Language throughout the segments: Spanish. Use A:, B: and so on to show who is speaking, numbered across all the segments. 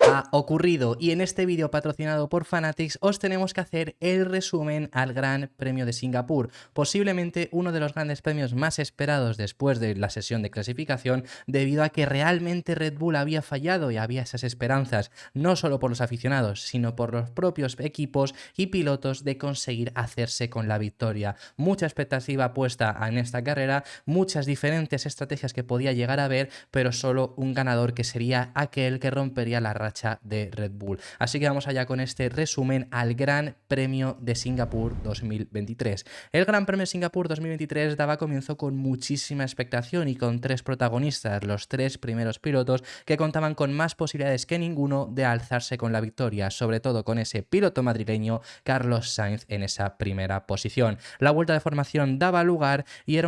A: ha ocurrido, y en este vídeo patrocinado por Fanatics os tenemos que hacer el resumen al Gran Premio de Singapur, posiblemente uno de los grandes premios más esperados después de la sesión de clasificación, debido a que realmente Red Bull había fallado y había esas esperanzas, no solo por los aficionados, sino por los propios equipos y pilotos de conseguir hacerse con la victoria. Mucha expectativa puesta en esta carrera, muchas diferentes estrategias que podía llegar a haber, pero solo un ganador, que sería aquel que rompería la racha de Red Bull. Así que vamos allá con este resumen al Gran Premio de Singapur 2023. El Gran Premio de Singapur 2023 daba comienzo con muchísima expectación y con tres protagonistas, los tres primeros pilotos que contaban con más posibilidades que ninguno de alzarse con la victoria, sobre todo con ese piloto madrileño Carlos Sainz en esa primera posición. La vuelta de formación daba lugar y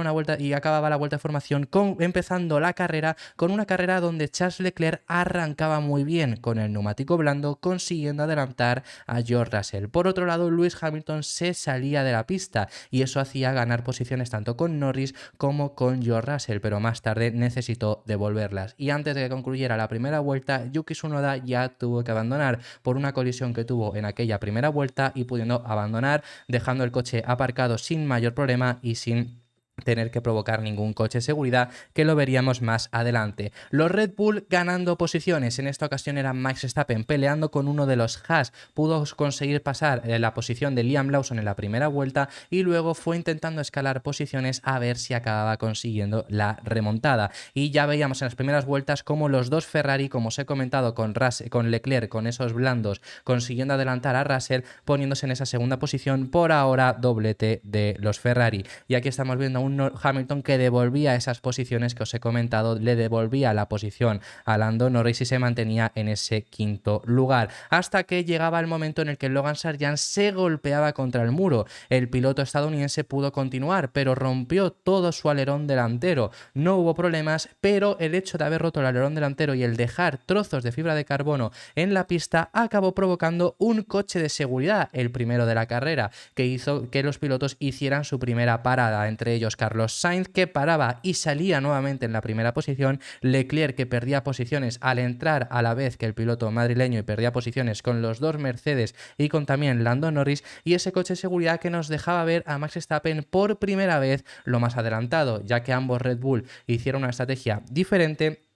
A: acababa la vuelta de formación empezando la carrera con una carrera donde Charles Leclerc arrancaba muy bien con el neumático blando, consiguiendo adelantar a George Russell. Por otro lado, Lewis Hamilton se salía de la pista y eso hacía ganar posiciones tanto con Norris como con George Russell, pero más tarde necesitó devolverlas. Y antes de que concluyera la primera vuelta, Yuki Tsunoda ya tuvo que abandonar por una colisión que tuvo en aquella primera vuelta, y pudiendo abandonar, dejando el coche aparcado sin mayor problema y sin tener que provocar ningún coche de seguridad, que lo veríamos más adelante. Los Red Bull ganando posiciones, en esta ocasión era Max Verstappen peleando con uno de los Haas, pudo conseguir pasar la posición de Liam Lawson en la primera vuelta y luego fue intentando escalar posiciones a ver si acababa consiguiendo la remontada. Y ya veíamos en las primeras vueltas como los dos Ferrari, como os he comentado, con Leclerc, con esos blandos, consiguiendo adelantar a Russell, poniéndose en esa segunda posición. Por ahora doblete de los Ferrari, y aquí estamos viendo a un Hamilton que devolvía esas posiciones que os he comentado, le devolvía la posición a Lando Norris y se mantenía en ese quinto lugar, hasta que llegaba el momento en el que Logan Sargeant se golpeaba contra el muro. El piloto estadounidense pudo continuar, pero rompió todo su alerón delantero. No hubo problemas, pero el hecho de haber roto el alerón delantero y el dejar trozos de fibra de carbono en la pista acabó provocando un coche de seguridad, el primero de la carrera, que hizo que los pilotos hicieran su primera parada, entre ellos Carlos Sainz, que paraba y salía nuevamente en la primera posición, Leclerc, que perdía posiciones al entrar a la vez que el piloto madrileño y perdía posiciones con los dos Mercedes y con también Lando Norris, y ese coche de seguridad que nos dejaba ver a Max Verstappen por primera vez lo más adelantado, ya que ambos Red Bull hicieron una estrategia diferente,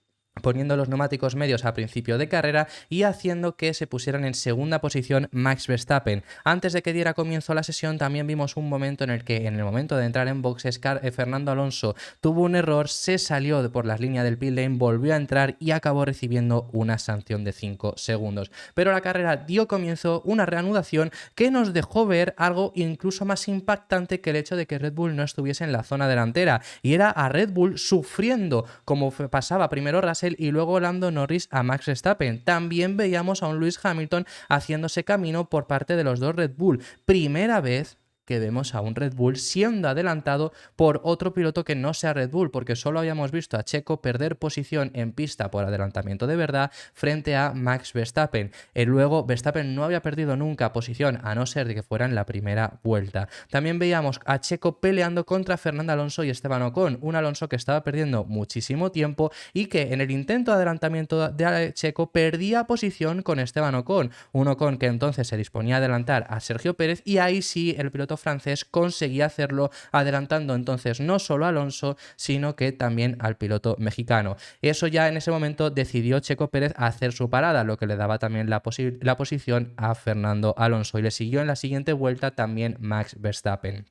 A: poniendo los neumáticos medios a principio de carrera y haciendo que se pusieran en segunda posición Max Verstappen. Antes de que diera comienzo la sesión, también vimos un momento en el que, en el momento de entrar en boxes, Fernando Alonso tuvo un error, se salió por las líneas del pit lane, volvió a entrar y acabó recibiendo una sanción de 5 segundos. Pero la carrera dio comienzo, una reanudación que nos dejó ver algo incluso más impactante que el hecho de que Red Bull no estuviese en la zona delantera, y era a Red Bull sufriendo, como pasaba primero Russell y luego Lando Norris a Max Verstappen. También veíamos a un Lewis Hamilton haciéndose camino por parte de los dos Red Bull. Primera vez que vemos a un Red Bull siendo adelantado por otro piloto que no sea Red Bull, porque solo habíamos visto a Checo perder posición en pista por adelantamiento de verdad frente a Max Verstappen. Luego Verstappen no había perdido nunca posición, a no ser de que fuera en la primera vuelta. También veíamos a Checo peleando contra Fernando Alonso y Esteban Ocon, un Alonso que estaba perdiendo muchísimo tiempo y que en el intento de adelantamiento de Checo perdía posición con Esteban Ocon, un Ocon que entonces se disponía a adelantar a Sergio Pérez, y ahí sí el piloto francés conseguía hacerlo, adelantando entonces no solo a Alonso, sino que también al piloto mexicano. Eso ya en ese momento decidió Checo Pérez hacer su parada, lo que le daba también la posición a Fernando Alonso, y le siguió en la siguiente vuelta también Max Verstappen.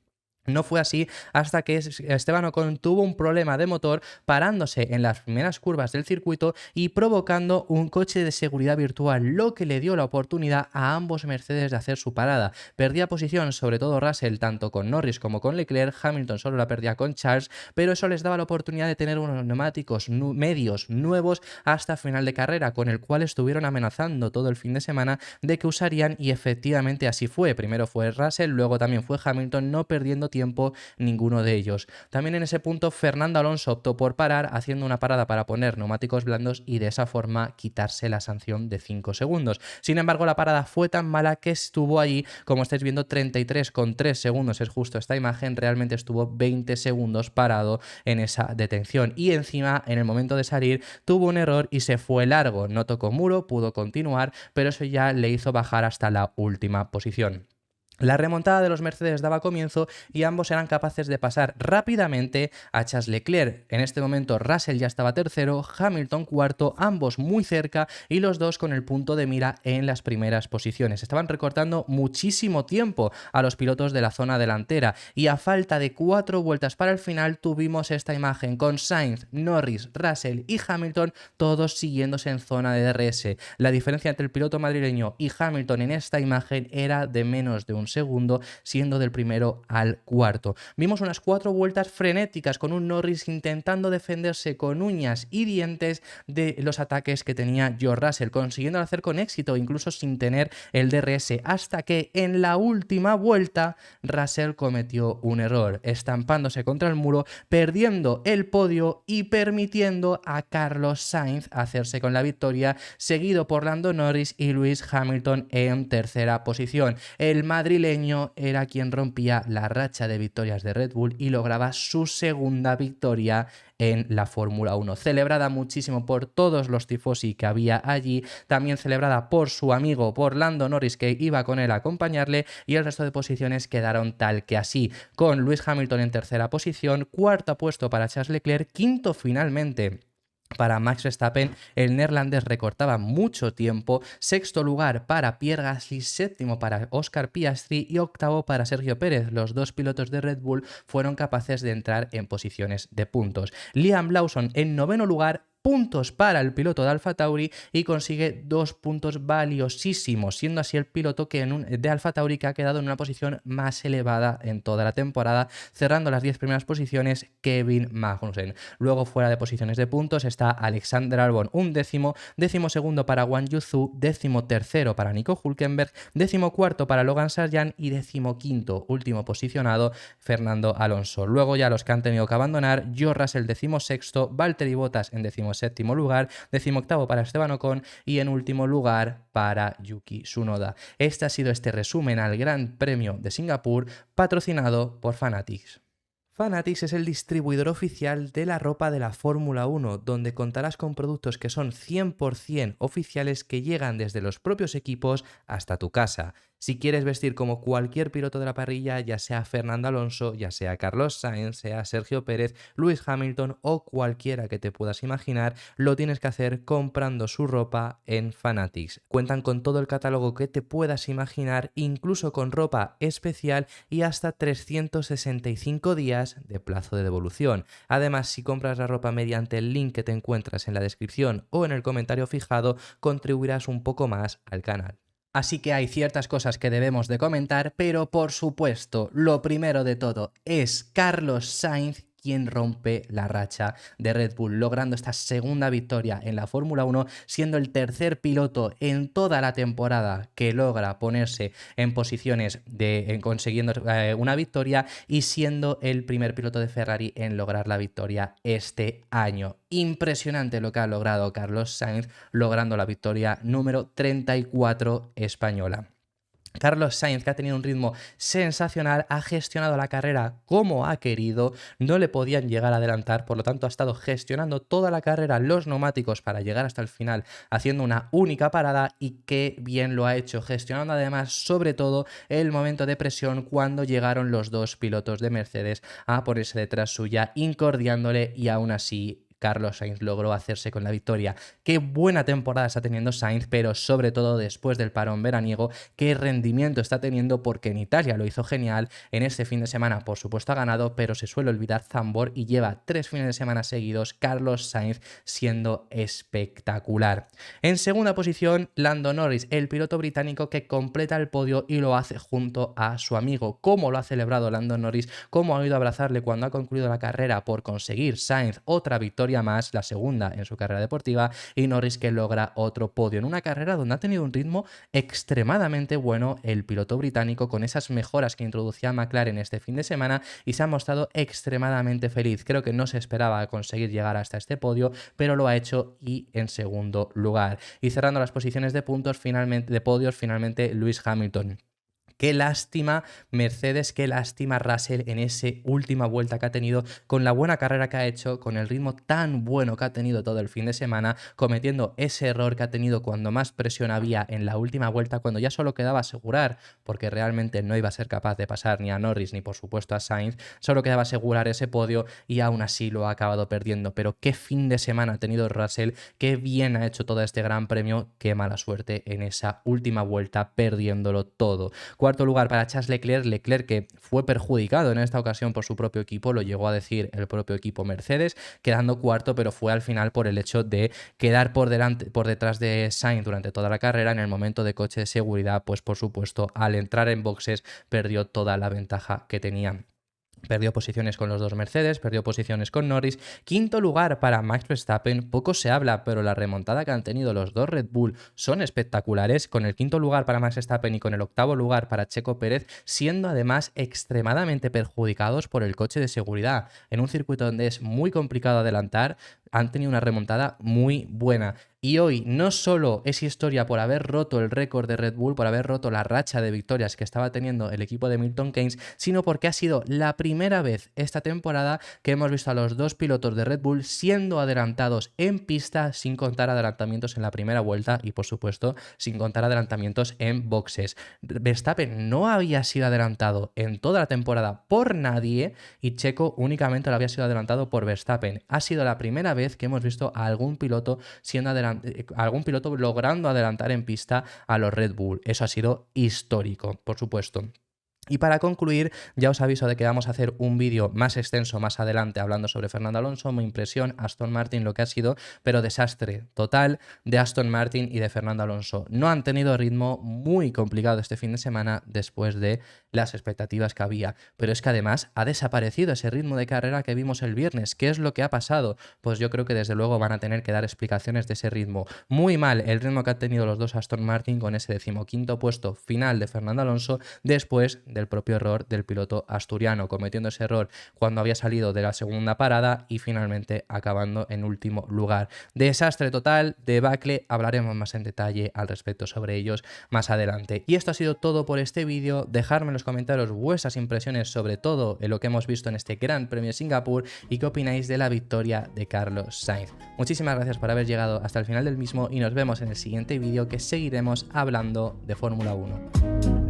A: No fue así hasta que Esteban Ocon tuvo un problema de motor, parándose en las primeras curvas del circuito y provocando un coche de seguridad virtual, lo que le dio la oportunidad a ambos Mercedes de hacer su parada. Perdía posición sobre todo Russell, tanto con Norris como con Leclerc. Hamilton solo la perdía con Charles, pero eso les daba la oportunidad de tener unos neumáticos medios nuevos hasta final de carrera, con el cual estuvieron amenazando todo el fin de semana de que usarían, y efectivamente así fue. Primero fue Russell, luego también fue Hamilton, no perdiendo tiempo ninguno de ellos. También en ese punto Fernando Alonso optó por parar, haciendo una parada para poner neumáticos blandos y de esa forma quitarse la sanción de 5 segundos. Sin embargo, la parada fue tan mala que estuvo allí, como estáis viendo, 33,3 segundos es justo esta imagen, realmente estuvo 20 segundos parado en esa detención y encima en el momento de salir tuvo un error y se fue largo, no tocó muro, pudo continuar, pero eso ya le hizo bajar hasta la última posición. La remontada de los Mercedes daba comienzo y ambos eran capaces de pasar rápidamente a Charles Leclerc. En este momento Russell ya estaba tercero, Hamilton cuarto, ambos muy cerca y los dos con el punto de mira en las primeras posiciones. Estaban recortando muchísimo tiempo a los pilotos de la zona delantera y a falta de 4 vueltas para el final tuvimos esta imagen con Sainz, Norris, Russell y Hamilton todos siguiéndose en zona de DRS. La diferencia entre el piloto madrileño y Hamilton en esta imagen era de menos de un segundo, siendo del primero al cuarto. Vimos unas 4 vueltas frenéticas con un Norris intentando defenderse con uñas y dientes de los ataques que tenía George Russell, consiguiendo hacer con éxito, incluso sin tener el DRS, hasta que en la última vuelta Russell cometió un error, estampándose contra el muro, perdiendo el podio y permitiendo a Carlos Sainz hacerse con la victoria, seguido por Lando Norris y Lewis Hamilton en tercera posición. El madrileño era quien rompía la racha de victorias de Red Bull y lograba su segunda victoria en la Fórmula 1, celebrada muchísimo por todos los tifosi que había allí, también celebrada por su amigo, por Lando Norris, que iba con él a acompañarle, y el resto de posiciones quedaron tal que así, con Lewis Hamilton en tercera posición, cuarto puesto para Charles Leclerc, quinto finalmente para Max Verstappen, el neerlandés recortaba mucho tiempo, sexto lugar para Pierre Gasly, séptimo para Oscar Piastri y octavo para Sergio Pérez. Los dos pilotos de Red Bull fueron capaces de entrar en posiciones de puntos. Liam Lawson en noveno lugar, puntos para el piloto de AlphaTauri y consigue 2 puntos valiosísimos, siendo así el piloto de AlphaTauri que ha quedado en una posición más elevada en toda la temporada, cerrando las 10 primeras posiciones Kevin Magnussen. Luego fuera de posiciones de puntos está Alexander Albon, un décimo segundo para Wang Yuzu, 13º para Nico Hülkenberg, 14º para Logan Sargent y 15º último posicionado Fernando Alonso. Luego ya los que han tenido que abandonar, George Russell 16º, Valtteri Bottas en 17º lugar, 18º para Esteban Ocon y en último lugar para Yuki Tsunoda. Este ha sido este resumen al Gran Premio de Singapur, patrocinado por Fanatics. Fanatics es el distribuidor oficial de la ropa de la Fórmula 1, donde contarás con productos que son 100% oficiales que llegan desde los propios equipos hasta tu casa. Si quieres vestir como cualquier piloto de la parrilla, ya sea Fernando Alonso, ya sea Carlos Sainz, sea Sergio Pérez, Lewis Hamilton o cualquiera que te puedas imaginar, lo tienes que hacer comprando su ropa en Fanatics. Cuentan con todo el catálogo que te puedas imaginar, incluso con ropa especial y hasta 365 días de plazo de devolución. Además, si compras la ropa mediante el link que te encuentras en la descripción o en el comentario fijado, contribuirás un poco más al canal. Así que hay ciertas cosas que debemos de comentar, pero por supuesto, lo primero de todo es Carlos Sainz quien rompe la racha de Red Bull, logrando esta segunda victoria en la Fórmula 1, siendo el tercer piloto en toda la temporada que logra ponerse en posiciones de consiguiendo una victoria y siendo el primer piloto de Ferrari en lograr la victoria este año. Impresionante lo que ha logrado Carlos Sainz, logrando la victoria número 34 española. Carlos Sainz, que ha tenido un ritmo sensacional, ha gestionado la carrera como ha querido, no le podían llegar a adelantar, por lo tanto ha estado gestionando toda la carrera los neumáticos para llegar hasta el final, haciendo una única parada y qué bien lo ha hecho, gestionando además sobre todo el momento de presión cuando llegaron los dos pilotos de Mercedes a ponerse detrás suya, incordiándole y aún así Carlos Sainz logró hacerse con la victoria. Qué buena temporada está teniendo Sainz, pero sobre todo después del parón veraniego, qué rendimiento está teniendo, porque en Italia lo hizo genial, en este fin de semana por supuesto ha ganado, pero se suele olvidar Zandvoort y lleva 3 fines de semana seguidos Carlos Sainz siendo espectacular. En segunda posición, Lando Norris, el piloto británico que completa el podio y lo hace junto a su amigo. ¿Cómo lo ha celebrado Lando Norris? ¿Cómo ha ido a abrazarle cuando ha concluido la carrera por conseguir Sainz otra victoria victoria más, la segunda en su carrera deportiva, y Norris que logra otro podio en una carrera donde ha tenido un ritmo extremadamente bueno el piloto británico con esas mejoras que introducía McLaren este fin de semana y se ha mostrado extremadamente feliz. Creo que no se esperaba conseguir llegar hasta este podio, pero lo ha hecho y en segundo lugar. Y cerrando las posiciones de puntos, finalmente, de podios, finalmente Lewis Hamilton. Qué lástima Mercedes, qué lástima Russell en esa última vuelta que ha tenido, con la buena carrera que ha hecho, con el ritmo tan bueno que ha tenido todo el fin de semana, cometiendo ese error que ha tenido cuando más presión había en la última vuelta, cuando ya solo quedaba asegurar, porque realmente no iba a ser capaz de pasar ni a Norris ni por supuesto a Sainz, solo quedaba asegurar ese podio y aún así lo ha acabado perdiendo. Pero qué fin de semana ha tenido Russell, qué bien ha hecho todo este gran premio, qué mala suerte en esa última vuelta perdiéndolo todo. Cuarto lugar para Charles Leclerc que fue perjudicado en esta ocasión por su propio equipo, lo llegó a decir el propio equipo Mercedes, quedando cuarto, pero fue al final por el hecho de quedar por detrás de Sainz durante toda la carrera. En el momento de coche de seguridad, pues por supuesto, al entrar en boxes perdió toda la ventaja que tenía. Perdió posiciones con los dos Mercedes, perdió posiciones con Norris. Quinto lugar para Max Verstappen, poco se habla, pero la remontada que han tenido los dos Red Bull son espectaculares, con el quinto lugar para Max Verstappen y con el octavo lugar para Checo Pérez, siendo además extremadamente perjudicados por el coche de seguridad. En un circuito donde es muy complicado adelantar, han tenido una remontada muy buena. Y hoy no solo es historia por haber roto el récord de Red Bull, por haber roto la racha de victorias que estaba teniendo el equipo de Milton Keynes, sino porque ha sido la primera vez esta temporada que hemos visto a los dos pilotos de Red Bull siendo adelantados en pista, sin contar adelantamientos en la primera vuelta y por supuesto sin contar adelantamientos en boxes. Verstappen no había sido adelantado en toda la temporada por nadie y Checo únicamente lo había sido adelantado por Verstappen. Ha sido la primera vez que hemos visto a algún piloto logrando adelantar en pista a los Red Bull. Eso ha sido histórico, por supuesto. Y para concluir, ya os aviso de que vamos a hacer un vídeo más extenso más adelante hablando sobre Fernando Alonso, mi impresión, Aston Martin, lo que ha sido, pero desastre total de Aston Martin y de Fernando Alonso. No han tenido ritmo, muy complicado este fin de semana después de las expectativas que había, pero es que además ha desaparecido ese ritmo de carrera que vimos el viernes. ¿Qué es lo que ha pasado? Pues yo creo que desde luego van a tener que dar explicaciones de ese ritmo. Muy mal el ritmo que han tenido los dos Aston Martin con ese 15º puesto final de Fernando Alonso después del propio error del piloto asturiano, cometiendo ese error cuando había salido de la segunda parada y finalmente acabando en último lugar. Desastre total, debacle, hablaremos más en detalle al respecto sobre ellos más adelante. Y esto ha sido todo por este vídeo. Dejadme en los comentarios vuestras impresiones sobre todo en lo que hemos visto en este Gran Premio de Singapur y qué opináis de la victoria de Carlos Sainz. Muchísimas gracias por haber llegado hasta el final del mismo y nos vemos en el siguiente vídeo, que seguiremos hablando de Fórmula 1.